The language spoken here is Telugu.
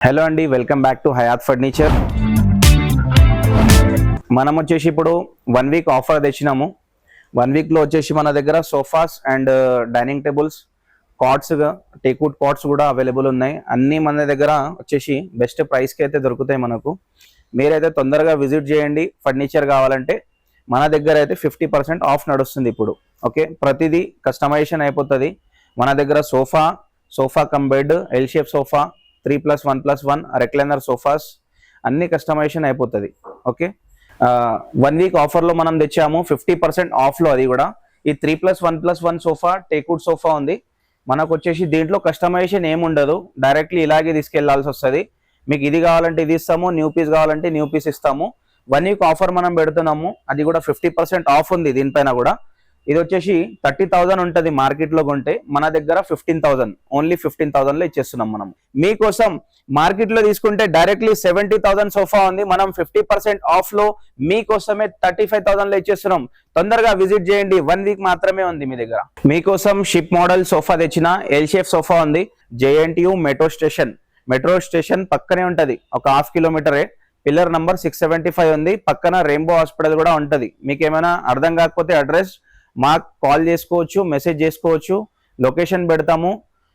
హలో అండి, welcome back to Hayat furniture. మనం వచ్చేసి ఇప్పుడు 1 వీక్ ఆఫర్ తెచ్చినాము. 1 వీక్లో వచ్చేసి మన దగ్గర sofas and dining tables, cots, teakwood cots కూడా అవైలబుల్ ఉన్నాయి. అన్నీ మన దగ్గర వచ్చేసి బెస్ట్ ప్రైస్కి అయితే దొరుకుతాయి మనకు. మీరైతే తొందరగా విజిట్ చేయండి. ఫర్నిచర్ కావాలంటే మన దగ్గర అయితే 50% ఆఫ్ నడుస్తుంది ఇప్పుడు. ఓకే, ప్రతిదీ కస్టమైజేషన్ అయిపోతుంది మన దగ్గర. Sofa cum bed, L shape sofa, 3+1+1 recliner sofas అన్ని కస్టమైజేషన్ అయిపోతుంది. ఓకే, 1 వీక్ ఆఫర్లో మనం తెచ్చాము 50% ఆఫ్లో. అది కూడా ఈ 3+1+1 సోఫా టేక్వుడ్ సోఫా ఉంది మనకు. వచ్చేసి దీంట్లో కస్టమైజేషన్ ఏముండదు, డైరెక్ట్లీ ఇలాగే తీసుకెళ్లాల్సి వస్తుంది. మీకు ఇది కావాలంటే ఇది ఇస్తాము, న్యూ పీస్ కావాలంటే న్యూ పీస్ ఇస్తాము. 1 వీక్ ఆఫర్ మనం పెడుతున్నాము, అది కూడా 50% ఆఫ్ ఉంది దీనిపైన కూడా. ఇది వచ్చేసి 30,000 ఉంటుంది మార్కెట్లో కొంటే, మన దగ్గర 15,000, ఓన్లీ 15,000లో ఇచ్చేస్తున్నాం మనం మీకోసం. మార్కెట్లో తీసుకుంటే డైరెక్ట్లీ 70,000 సోఫా ఉంది, మనం 50% ఆఫ్లో మీకోసమే 35,000లో ఇచ్చేస్తున్నాం. తొందరగా విజిట్ చేయండి, 1 వీక్ మాత్రమే ఉంది మీ దగ్గర. మీకోసం షిప్ మోడల్ సోఫా తెచ్చిన, ఎల్ షేప్ సోఫా ఉంది. JNTU మెట్రో స్టేషన్ పక్కనే ఉంటుంది, ఒక 1/2 కిలోమీటరే. పిల్లర్ నంబర్ 675 ఉంది, పక్కన రెయిన్బో హాస్పిటల్ కూడా ఉంటుంది. మీకు ఏమైనా అర్థం కాకపోతే అడ్రస్ మాకు కాల్ చేసుకోవచ్చు, మెసేజ్ చేసుకోవచ్చు, లొకేషన్ పెడతాము.